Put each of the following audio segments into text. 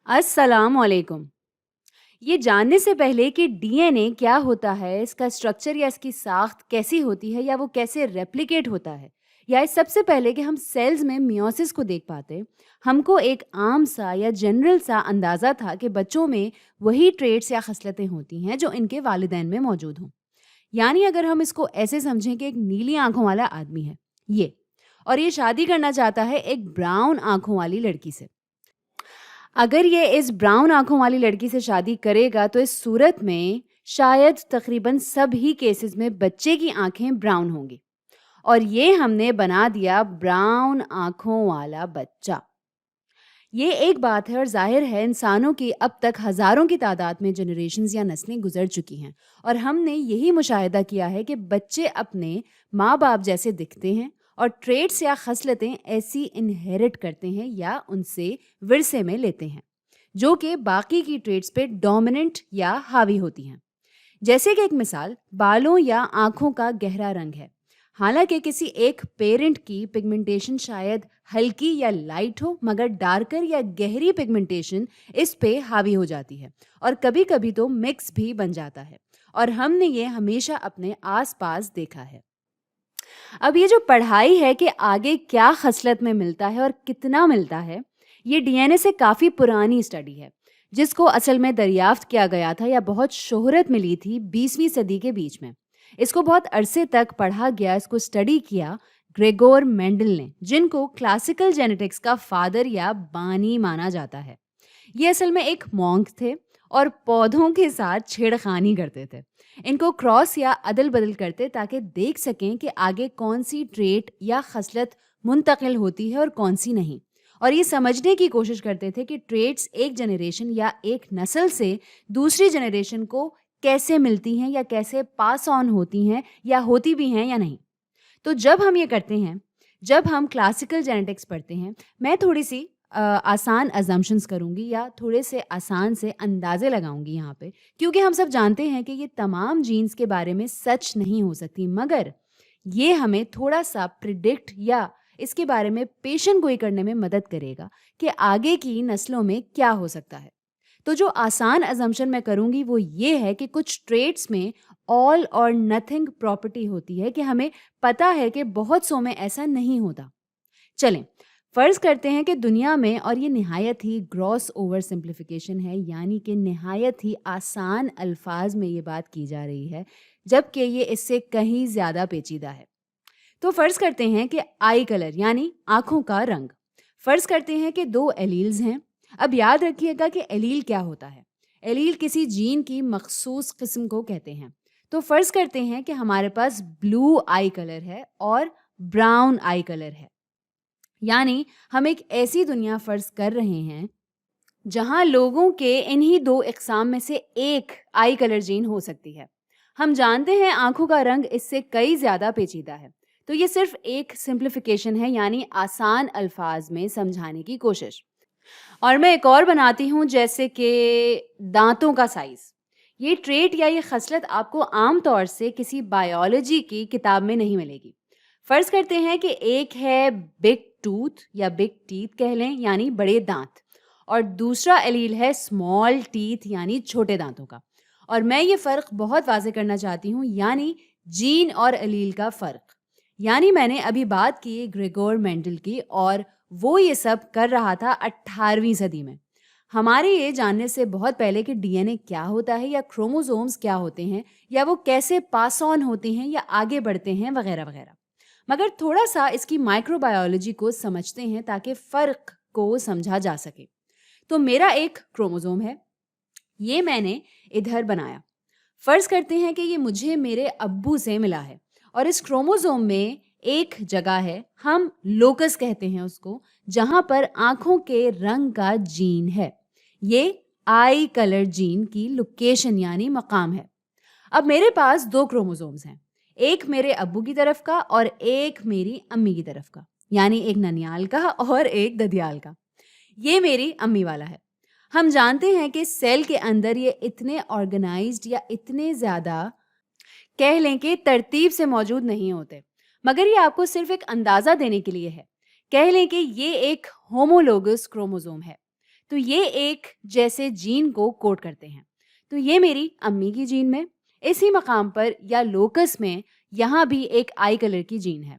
अस्सलाम वालेकुम। ये जानने से पहले कि डीएनए क्या होता है, इसका स्ट्रक्चर या इसकी साख्त कैसी होती है या वो कैसे रेप्लिकेट होता है, या इस सबसे पहले कि हम सेल्स में मियोसिस को देख पाते, हमको एक आम सा या जनरल सा अंदाज़ा था कि बच्चों में वही ट्रेट्स या खसलतें होती हैं जो इनके वालिदैन में मौजूद हों। यानी अगर हम इसको ऐसे समझें कि एक नीली आंखों वाला आदमी है ये, और ये शादी करना चाहता है एक ब्राउन आंखों वाली लड़की से। अगर ये इस ब्राउन आँखों वाली लड़की से शादी करेगा तो इस सूरत में शायद तकरीबन सभी केसेस में बच्चे की आँखें ब्राउन होंगी, और ये हमने बना दिया ब्राउन आँखों वाला बच्चा। ये एक बात है, और ज़ाहिर है इंसानों की अब तक हज़ारों की तादाद में जनरेशन्स या नस्लें गुजर चुकी हैं, और हमने यही मुशाहिदा किया है कि बच्चे अपने माँ बाप जैसे दिखते हैं और ट्रेट्स या खसलतें ऐसी इनहेरिट करते हैं या उनसे विरसे में लेते हैं जो कि बाकी की ट्रेट्स पे डोमिनेंट या हावी होती हैं। जैसे कि एक मिसाल बालों या आँखों का गहरा रंग है। हालांकि किसी एक पेरेंट की पिगमेंटेशन शायद हल्की या लाइट हो, मगर डार्कर या गहरी पिगमेंटेशन इस पे हावी हो जाती है, और कभी कभी तो मिक्स भी बन जाता है, और हमने ये हमेशा अपने आसपास देखा है। अब ये जो पढ़ाई है कि आगे क्या खसलत में मिलता है और कितना मिलता है, ये डीएनए से काफ़ी पुरानी स्टडी है, जिसको असल में दरियाफ्त किया गया था या बहुत शोहरत मिली थी 20वीं सदी के बीच में। इसको बहुत अरसे तक पढ़ा गया, इसको स्टडी किया ग्रेगोर मेंडल ने, जिनको क्लासिकल जेनेटिक्स का फादर या बानी माना जाता है। ये असल में एक मॉन्क थे और पौधों के साथ छेड़खानी करते थे। इनको क्रॉस या अदल बदल करते ताकि देख सकें कि आगे कौन सी ट्रेट या खसलत मुंतकिल होती है और कौन सी नहीं, और ये समझने की कोशिश करते थे कि ट्रेट्स एक जनरेशन या एक नस्ल से दूसरी जनरेशन को कैसे मिलती हैं या कैसे पास ऑन होती हैं या होती भी हैं या नहीं। तो जब हम ये करते हैं, जब हम क्लासिकल जेनेटिक्स पढ़ते हैं, मैं थोड़ी सी आसान अजम्पशंस करूँगी या थोड़े से आसान से अंदाज़े लगाऊंगी यहाँ पे, क्योंकि हम सब जानते हैं कि ये तमाम जीन्स के बारे में सच नहीं हो सकती, मगर ये हमें थोड़ा सा प्रिडिक्ट या इसके बारे में पेशन गोई करने में मदद करेगा कि आगे की नस्लों में क्या हो सकता है। तो जो आसान अजम्पशन मैं करूँगी वो ये है कि कुछ ट्रेट्स में ऑल और नथिंग प्रॉपर्टी होती है कि हमें पता है कि बहुत सौ में ऐसा नहीं होता। चलें, फ़र्ज़ करते हैं कि दुनिया में, और ये निहायत ही ग्रॉस ओवर सिंप्लिफिकेशन है, यानी कि निहायत ही आसान अल्फाज में ये बात की जा रही है, जबकि ये इससे कहीं ज़्यादा पेचीदा है। तो फ़र्ज़ करते हैं कि आई कलर यानी आँखों का रंग, फ़र्ज़ करते हैं कि 2 एलील्स हैं। अब याद रखिएगा कि एलील क्या होता है। एलील किसी जीन की मखसूस किस्म को कहते हैं। तो फ़र्ज़ करते हैं कि हमारे पास ब्लू आई कलर है और ब्राउन आई कलर है। यानी हम एक ऐसी दुनिया फ़र्ज़ कर रहे हैं जहाँ लोगों के इन्हीं 2 इक़साम में से एक आई कलर जीन हो सकती है। हम जानते हैं आँखों का रंग इससे कई ज़्यादा पेचीदा है। तो ये सिर्फ़ एक सिंप्लिफिकेशन है, यानी आसान अल्फाज में समझाने की कोशिश। और मैं एक और बनाती हूँ, जैसे कि दाँतों का साइज़। ये ट्रेट या ये खसलत आपको आम तौर से किसी बायोलॉजी की किताब में नहीं मिलेगी। फ़र्ज़ करते हैं कि एक है बिग टूथ या बिग टीथ कह लें, यानी बड़े दाँत, और दूसरा एलील है स्मॉल टीथ यानी छोटे दाँतों का। और मैं ये फ़र्क बहुत वाज़ेह करना चाहती हूँ, यानी जीन और एलील का फ़र्क। यानी मैंने अभी बात की ग्रेगोर मेंडल की, और वो ये सब कर रहा था 18वीं सदी में। हमारे ये जानने से बहुत पहले कि डीएनए क्या होता है या क्रोमोसोम्स क्या होते हैं या वो कैसे पास ऑन होते हैं या आगे बढ़ते हैं वगैरह वगैरह। मगर थोड़ा सा इसकी माइक्रोबायोलॉजी को समझते हैं ताकि फ़र्क को समझा जा सके। तो मेरा एक क्रोमोसोम है, ये मैंने इधर बनाया। फ़र्ज़ करते हैं कि ये मुझे मेरे अब्बू से मिला है, और इस क्रोमोसोम में एक जगह है, हम लोकस कहते हैं उसको, जहाँ पर आँखों के रंग का जीन है। ये आई कलर जीन की लोकेशन यानी मकाम है। अब मेरे पास 2 क्रोमोसोम्स हैं, एक मेरे अब्बू की तरफ का और एक मेरी अम्मी की तरफ का, यानी एक ननियाल का और एक ददियाल का। ये मेरी अम्मी वाला है। हम जानते हैं कि सेल के अंदर ये इतने ऑर्गेनाइज्ड या इतने ज़्यादा कह लें कि तरतीब से मौजूद नहीं होते, मगर ये आपको सिर्फ एक अंदाज़ा देने के लिए है। कह लें कि ये एक होमोलोगस क्रोमोसोम है। تو یہ ایک جیسے جین کو کوڈ کرتے ہیں. تو یہ میری امی کی جین میں اسی مقام پر یا لوکس میں یہاں بھی ایک آئی کلر کی جین ہے.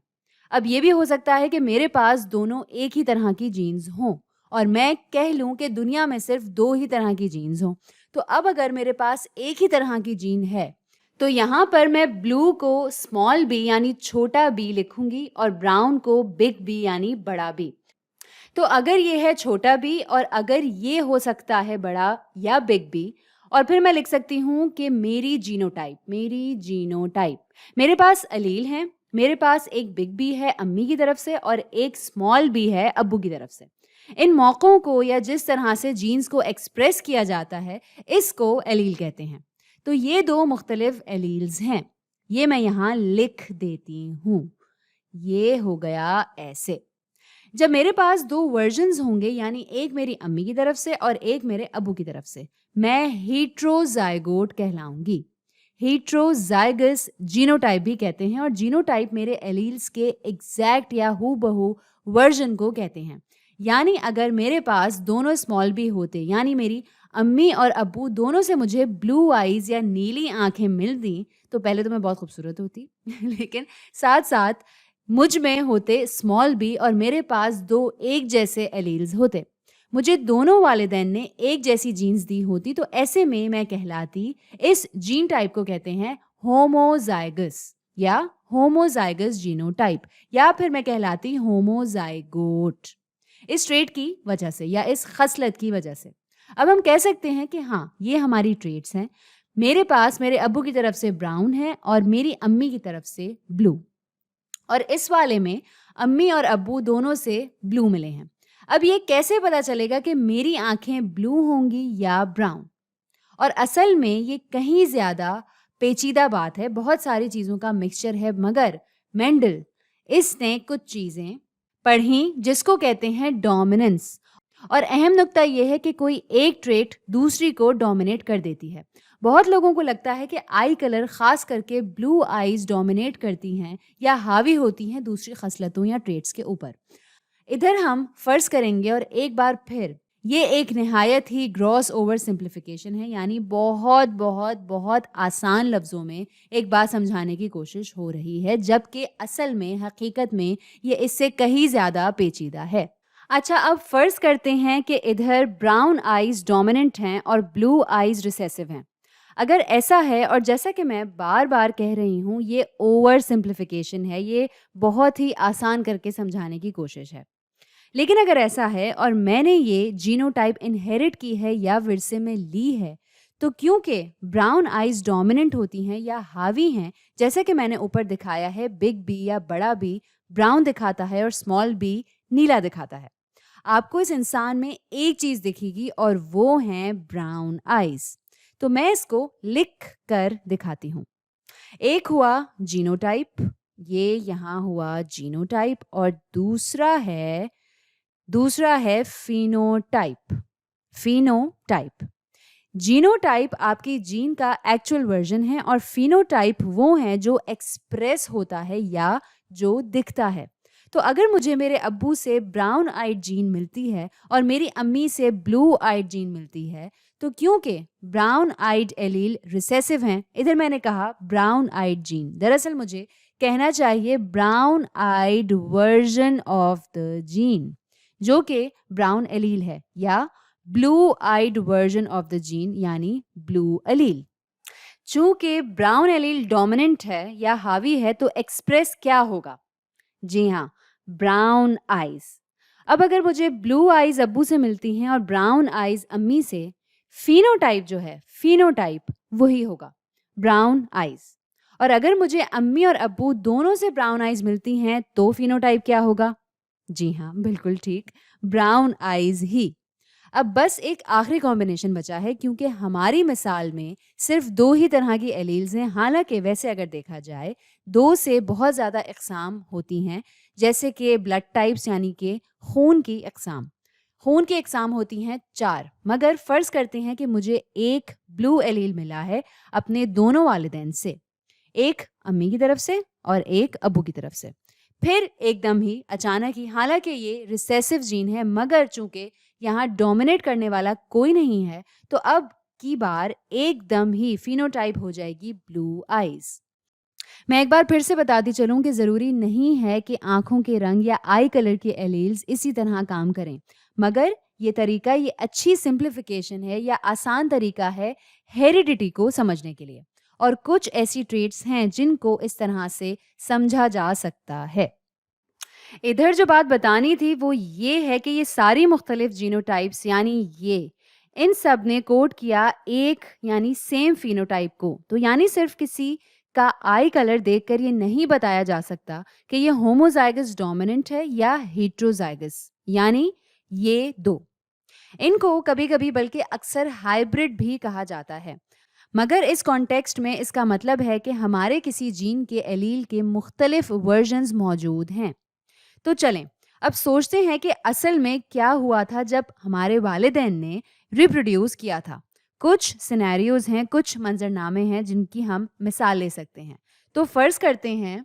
اب یہ بھی ہو سکتا ہے کہ میرے پاس دونوں ایک ہی طرح کی جینز ہوں اور میں کہہ لوں کہ دنیا میں صرف 2 ہی طرح کی جینز ہوں. تو اب اگر میرے پاس ایک ہی طرح کی جین ہے تو یہاں پر میں بلو کو اسمال بی یعنی چھوٹا بی لکھوں گی اور براؤن کو بگ بی یعنی بڑا بی. تو اگر یہ ہے چھوٹا بی اور اگر یہ ہو سکتا ہے بڑا یا بگ بی، اور پھر میں لکھ سکتی ہوں کہ میری جینوٹائپ میرے پاس الیل ہیں. میرے پاس ایک بگ بی ہے امی کی طرف سے اور ایک اسمال بی ہے ابو کی طرف سے. ان موقعوں کو یا جس طرح سے جینز کو ایکسپریس کیا جاتا ہے اس کو الیل کہتے ہیں. تو یہ 2 مختلف الیلز ہیں. یہ میں یہاں لکھ دیتی ہوں. یہ ہو گیا ایسے. جب میرے پاس 2 ورژنز ہوں گے یعنی ایک میری امی کی طرف سے اور ایک میرے ابو کی طرف سے، میں ہیٹروزائگوٹ کہلاؤں گی. ہیٹروزائگس جینوٹائپ بھی کہتے ہیں اور جینوٹائپ میرے ایلیلز کے ایگزیکٹ یا ہو بہو ورژن کو کہتے ہیں. یعنی اگر میرے پاس دونوں اسمال بی ہوتے یعنی میری امی اور ابو دونوں سے مجھے بلو آئیز یا نیلی آنکھیں مل دیں تو پہلے تو میں بہت خوبصورت ہوتی لیکن ساتھ ساتھ مجھ میں ہوتے اسمال بی اور میرے پاس 2 ایک جیسے ایلیلز ہوتے. مجھے دونوں والدین نے ایک جیسی جینز دی ہوتی تو ایسے میں کہلاتی. اس جین ٹائپ کو کہتے ہیں ہوموزائگس یا ہوموزائگس جینوٹائپ یا پھر میں کہلاتی ہوموزائگوٹ اس ٹریٹ کی وجہ سے یا اس خصلت کی وجہ سے. اب ہم کہہ سکتے ہیں کہ ہاں یہ ہماری ٹریٹس ہیں. میرے پاس میرے ابو کی طرف سے براؤن ہے اور میری امی کی طرف سے بلو، اور اس والے میں امی اور ابو دونوں سے بلو ملے ہیں. اب یہ کیسے پتا چلے گا کہ میری آنکھیں بلو ہوں گی یا براؤن؟ اور اصل میں یہ کہیں زیادہ پیچیدہ بات ہے، بہت ساری چیزوں کا مکسچر ہے، مگر مینڈل اس نے کچھ چیزیں پڑھیں جس کو کہتے ہیں ڈومیننس. اور اہم نقطہ یہ ہے کہ کوئی ایک ٹریٹ دوسری کو ڈومینیٹ کر دیتی ہے. بہت لوگوں کو لگتا ہے کہ آئی کلر خاص کر کے بلو آئیز ڈومینیٹ کرتی ہیں یا حاوی ہوتی ہیں دوسری خصلتوں یا ٹریٹس کے اوپر. ادھر ہم فرض کریں گے اور ایک بار پھر یہ ایک نہایت ہی گراس اوور سمپلیفیکیشن ہے، یعنی بہت بہت بہت آسان لفظوں میں ایک بات سمجھانے کی کوشش ہو رہی ہے، جبکہ اصل میں حقیقت میں یہ اس سے کہیں زیادہ پیچیدہ ہے. اچھا، اب فرض کرتے ہیں کہ ادھر براؤن آئیز ڈومیننٹ ہیں اور بلو آئیز ریسیسو ہیں. اگر ایسا ہے، اور جیسا کہ میں بار بار کہہ رہی ہوں یہ اوور سمپلیفیکیشن ہے، یہ بہت ہی آسان کر کے سمجھانے کی کوشش ہے، لیکن اگر ایسا ہے اور میں نے یہ جینوٹائپ انہیرٹ کی ہے یا ورثے میں لی ہے تو کیونکہ براؤن آئیز ڈومیننٹ ہوتی ہیں یا حاوی ہیں، جیسا کہ میں نے اوپر دکھایا ہے، بگ بی یا بڑا بی براؤن دکھاتا ہے اور اسمال بی نیلا دکھاتا ہے. آپ کو اس انسان میں ایک چیز دکھے گی اور وہ ہیں براؤن آئیز. تو میں اس کو لکھ کر دکھاتی ہوں. ایک ہوا جینوٹائپ، یہ یہاں ہوا جینوٹائپ، اور دوسرا ہے فینوٹائپ. جینوٹائپ آپ کی جین کا ایکچوئل ورژن ہے اور فینوٹائپ وہ ہیں جو ایکسپریس ہوتا ہے یا جو دکھتا ہے. تو اگر مجھے میرے ابو سے براؤن آئیڈ جین ملتی ہے اور میری امی سے بلو آئیڈ جین ملتی ہے تو کیونکہ براؤن آئیڈ ایلیل ریسیسو ہیں، ادھر میں نے کہا براؤن آئیڈ جین، دراصل مجھے کہنا چاہیے brown eyed version of the gene جو کہ براؤن ایلیل ہے، یا blue eyed version of the gene یعنی بلو ایلیل. چونکہ براؤن ایلیل ڈومیننٹ ہے یا حاوی ہے تو ایکسپریس کیا ہوگا؟ جی ہاں، براؤن آئیز. اب اگر مجھے بلو آئیز ابو سے ملتی ہیں اور براؤن آئیز امی سے، فینوٹائپ جو ہے فینوٹائپ وہی ہوگا، براؤن آئیز. اور اگر مجھے امی اور ابو دونوں سے براؤن آئیز ملتی ہیں تو فینوٹائپ کیا ہوگا؟ جی ہاں، بالکل ٹھیک، براؤن آئیز ہی. اب بس ایک آخری کمبینیشن بچا ہے، کیونکہ ہماری مثال میں صرف 2 ہی طرح کی ایلیلز ہیں. حالانکہ ویسے اگر دیکھا جائے 2 سے بہت زیادہ اقسام ہوتی ہیں، جیسے کہ بلڈ ٹائپس یعنی کہ خون کی اقسام ہوتی ہیں 4. مگر فرض کرتے ہیں کہ مجھے ایک بلو ایلیل ملا ہے اپنے دونوں والدین سے، ایک امی کی طرف سے اور ایک ابو کی طرف سے. پھر ایک دم ہی اچانک ہی، حالانکہ یہ ریسیسو جین ہے مگر چونکہ यहाँ डोमिनेट करने वाला कोई नहीं है, तो अब की बार एकदम ही फिनोटाइप हो जाएगी ब्लू आईज। मैं एक बार फिर से बताती चलूं कि ज़रूरी नहीं है कि आँखों के रंग या आई कलर के एलील्स इसी तरह काम करें, मगर ये अच्छी सिंप्लिफिकेशन है या आसान तरीका है हेरिडिटी को समझने के लिए। और कुछ ऐसी ट्रेट्स हैं जिनको इस तरह से समझा जा सकता है। इधर जो बात बतानी थी वो ये है कि ये सारी मुख्तलिफ जीनोटाइप्स यानी इन सब ने कोड किया एक यानी सेम फिनोटाइप को। तो यानी सिर्फ किसी का आई कलर देखकर ये नहीं बताया जा सकता कि ये होमोजाइगस डोमिनेंट है या हेट्रोजाइगस, यानी ये दो। इनको कभी कभी बल्कि अक्सर हाइब्रिड भी कहा जाता है, मगर इस कॉन्टेक्स्ट में इसका मतलब है कि हमारे किसी जीन के एलील के मुख्तलिफ वर्जन्स मौजूद हैं। तो चलें अब सोचते हैं कि असल में क्या हुआ था जब हमारे वालिदैन ने रिप्रोड्यूस किया था। कुछ सिनेरियोज हैं, कुछ मंजरनामे हैं जिनकी हम मिसाल ले सकते हैं। तो फर्ज करते हैं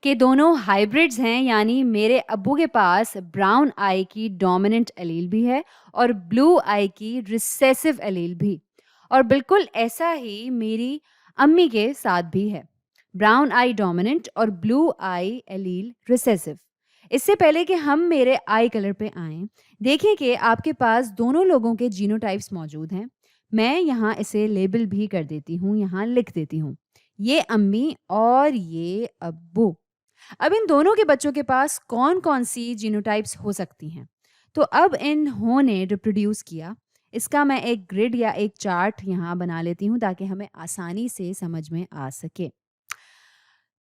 कि दोनों हाइब्रिड्स हैं, यानी मेरे अब्बू के पास ब्राउन आई की डोमिनेंट एलील भी है और ब्लू आई की रिसेसिव एलील भी। और बिल्कुल ऐसा ही मेरी अम्मी के साथ भी है, ब्राउन आई डोमिनेंट और ब्लू आई एलील रिसेसिव। इससे पहले कि हम मेरे आई कलर पे आएं, देखें कि आपके पास दोनों लोगों के जीनोटाइप्स मौजूद हैं। मैं यहाँ इसे लेबल भी कर देती हूँ, यहाँ लिख देती हूँ, ये अम्मी और ये अब्बू। अब इन दोनों के बच्चों के पास कौन कौन सी जीनोटाइप्स हो सकती हैं? तो अब इन्होंने रिप्रोड्यूस किया, इसका मैं एक ग्रिड या एक चार्ट यहाँ बना लेती हूँ ताकि हमें आसानी से समझ में आ सके।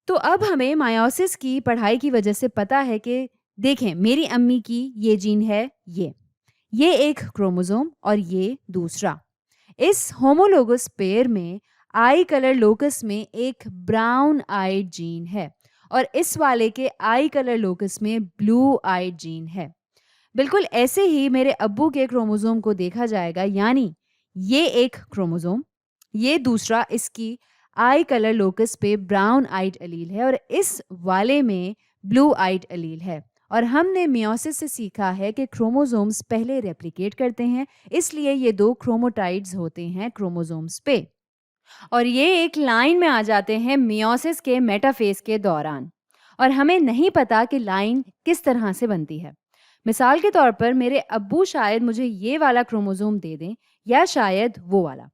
तो अब हमें मायोसिस की पढ़ाई की वजह से पता है कि देखें, मेरी अम्मी की ये जीन है, ये एक क्रोमोसोम और ये दूसरा। इस होमोलोगस पेयर में आई कलर लोकस में एक ब्राउन आइड जीन है और इस वाले के आई कलर लोकस में ब्लू आइड जीन है। बिल्कुल ऐसे ही मेरे अब्बू के क्रोमोसोम को देखा जाएगा, यानी ये एक क्रोमोसोम, ये दूसरा इसकी आई कलर लोकस पे ब्राउन आइड एलील है और इस वाले में ब्लू आइड एलील है। और हमने मियोसिस से सीखा है कि क्रोमोसोम्स पहले रेप्लिकेट करते हैं, इसलिए ये दो क्रोमोटाइड्स होते हैं क्रोमोसोम्स पे और ये एक लाइन में आ जाते हैं मियोसिस के मेटाफेज के दौरान। और हमें नहीं पता कि लाइन किस तरह से बनती है। मिसाल के तौर पर मेरे अब्बू शायद मुझे ये वाला क्रोमोसोम दे दें या शायद वो वाला।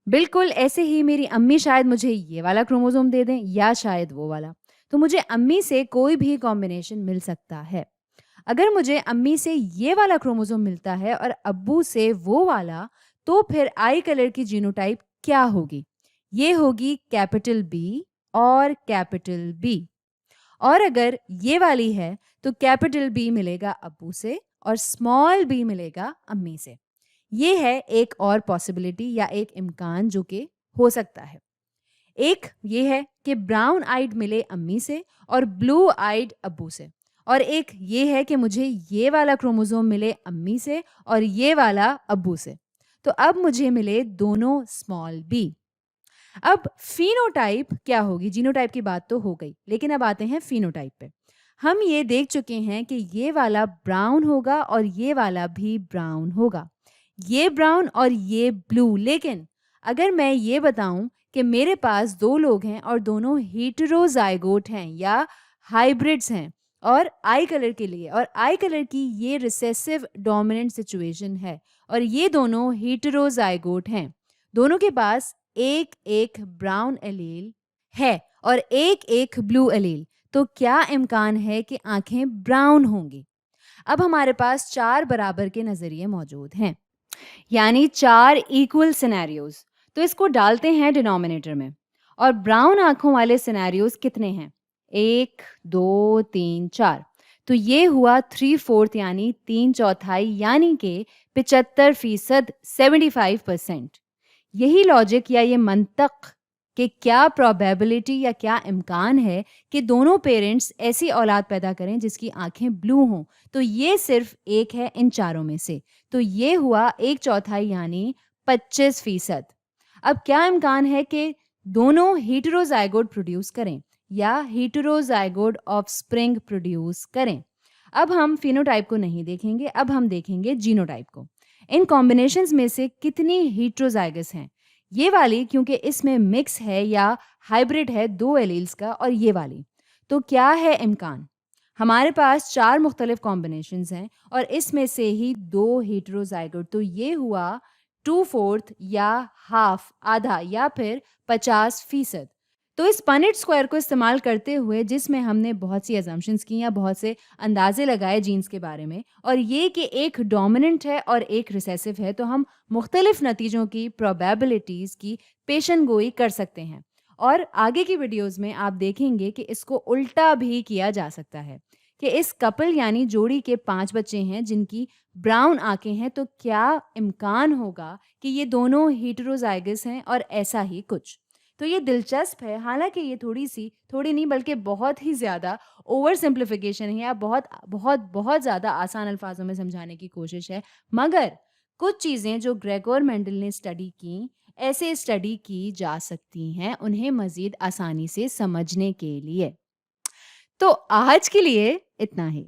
बिल्कुल ऐसे ही मेरी अम्मी शायद मुझे ये वाला क्रोमोसोम दे दें या शायद वो वाला। तो मुझे अम्मी से कोई भी कॉम्बिनेशन मिल सकता है। अगर मुझे अम्मी से ये वाला क्रोमोसोम मिलता है और अब्बू से वो वाला, तो फिर आई कलर की जीनोटाइप क्या होगी? ये होगी कैपिटल बी और कैपिटल बी। और अगर ये वाली है तो कैपिटल बी मिलेगा अब्बू से और स्मॉल बी मिलेगा अम्मी से। ये है एक और पॉसिबिलिटी या एक इम्कान जो कि हो सकता है। एक ये है कि ब्राउन आइड मिले अम्मी से और ब्लू आइड अब्बू से, और एक ये है कि मुझे ये वाला क्रोमोसोम मिले अम्मी से और ये वाला अब्बू से। तो अब मुझे मिले दोनों स्मॉल बी। अब फिनोटाइप क्या होगी? जीनोटाइप की बात तो हो गई, लेकिन अब आते हैं फिनोटाइप पे। हम ये देख चुके हैं कि ये वाला ब्राउन होगा और ये वाला भी ब्राउन होगा, ये ब्राउन और ये ब्लू। लेकिन अगर मैं ये बताऊं कि मेरे पास दो लोग हैं और दोनों हेटेरोजाइगोट हैं या हाइब्रिड्स हैं और आई कलर के लिए, और आई कलर की ये रिसेसिव डोमिनेंट सिचुएशन है और ये दोनों हेटेरोजाइगोट हैं, दोनों के पास एक एक ब्राउन एलील है और एक एक ब्लू एलील, तो क्या इम्कान है कि आंखें ब्राउन होंगी? अब हमारे पास 4 बराबर के नजरिए मौजूद हैं, यानी 4 इक्वल सिनेरियोज। तो इसको डालते हैं डिनोमिनेटर में। और ब्राउन आंखों वाले सिनेरियोज कितने हैं? 1 2 3 4। तो ये हुआ 3/4 यानी 3/4, यानी कि 75%, 75%। यही लॉजिक या ये मंतक कि क्या प्रोबेबिलिटी या क्या इम्कान है कि दोनों पेरेंट्स ऐसी औलाद पैदा करें जिसकी आंखें ब्लू हों, तो ये सिर्फ एक है इन चारों में से। तो ये हुआ 1/4 यानी 25%। अब क्या इम्कान है कि दोनों हेटेरोजाइगोट प्रोड्यूस करें या हेटेरोजाइगोट ऑफस्प्रिंग प्रोड्यूस करें? اب ہم فینوٹائپ کو نہیں دیکھیں گے، اب ہم دیکھیں گے جینوٹائپ کو. ان کمبینیشنز میں سے کتنی ہیٹروزائگس ہیں؟ یہ والی کیونکہ اس میں مکس ہے یا ہائبرڈ ہے 2 ایلیلز کا، اور یہ والی. تو کیا ہے امکان؟ ہمارے پاس 4 مختلف کمبینیشنز ہیں اور اس میں سے ہی 2 ہیٹروزائگوٹ. تو یہ ہوا 2/4 یا ہاف، آدھا، یا پھر 50%. تو اس پنٹ اسکوائر کو استعمال کرتے ہوئے جس میں ہم نے بہت سی ازمپشنز کی یا بہت سے اندازے لگائے جینز کے بارے میں، اور یہ کہ ایک ڈومیننٹ ہے اور ایک ریسیسو ہے، تو ہم مختلف نتیجوں کی پروبیبلٹیز کی پیشن گوئی کر سکتے ہیں. اور آگے کی ویڈیوز میں آپ دیکھیں گے کہ اس کو الٹا بھی کیا جا سکتا ہے کہ اس کپل یعنی جوڑی کے 5 بچے ہیں جن کی براؤن آنکھیں ہیں، تو کیا امکان ہوگا کہ یہ دونوں ہیٹروزائگس ہیں اور ایسا ہی کچھ. تو یہ دلچسپ ہے، حالانکہ یہ تھوڑی نہیں بلکہ بہت ہی زیادہ اوور سمپلیفیکیشن ہے یا بہت بہت بہت زیادہ آسان الفاظوں میں سمجھانے کی کوشش ہے. مگر کچھ چیزیں جو گریگور مینڈل نے اسٹڈی کی، ایسے اسٹڈی کی جا سکتی ہیں انہیں مزید آسانی سے سمجھنے کے لیے. تو آج کے لیے اتنا ہی.